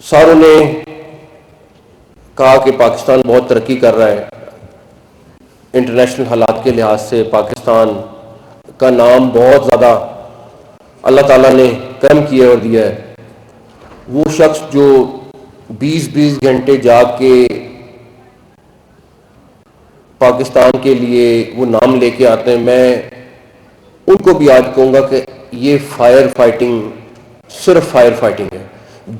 ساروں نے کہا کہ پاکستان بہت ترقی کر رہا ہے، انٹرنیشنل حالات کے لحاظ سے پاکستان کا نام بہت زیادہ اللہ تعالیٰ نے کرم کیا اور دیا ہے۔ وہ شخص جو 20 گھنٹے جاگ کے پاکستان کے لیے وہ نام لے کے آتے ہیں، میں ان کو بھی آج کہوں گا کہ یہ فائر فائٹنگ صرف فائر فائٹنگ ہے۔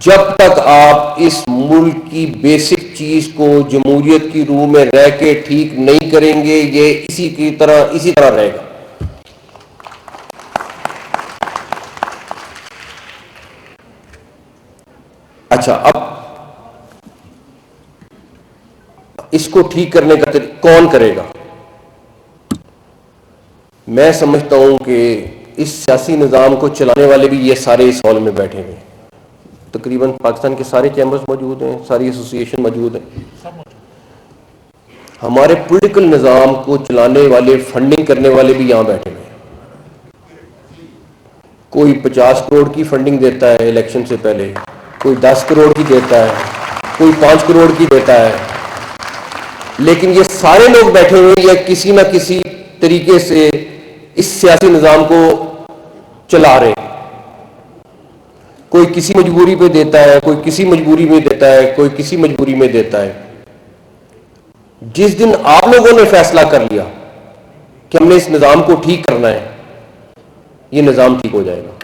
جب تک آپ اس ملک کی بیسک چیز کو جمہوریت کی روح میں رہ کے ٹھیک نہیں کریں گے، یہ اسی طرح رہے گا۔ اچھا، اب اس کو ٹھیک کرنے کا کون کرے گا؟ میں سمجھتا ہوں کہ اس سیاسی نظام کو چلانے والے بھی یہ سارے اس ہال میں بیٹھے ہوئے ہیں، تقریباً پاکستان کے سارے چیمبرز موجود ہیں، ساری ایسوسی ایشن موجود ہیں۔ ہمارے پولیٹیکل نظام کو چلانے والے، فنڈنگ کرنے والے بھی یہاں بیٹھے ہوئے ہیں۔ کوئی 50 کروڑ کی فنڈنگ دیتا ہے الیکشن سے پہلے، کوئی 10 کروڑ کی دیتا ہے، کوئی 5 کروڑ کی دیتا ہے، لیکن یہ سارے لوگ بیٹھے ہوئے یا کسی نہ کسی طریقے سے اس سیاسی نظام کو چلا رہے ہیں۔ کوئی کسی مجبوری پہ دیتا ہے، کوئی کسی مجبوری میں دیتا ہے، کوئی کسی مجبوری میں دیتا ہے۔ جس دن آپ لوگوں نے فیصلہ کر لیا کہ ہم نے اس نظام کو ٹھیک کرنا ہے، یہ نظام ٹھیک ہو جائے گا۔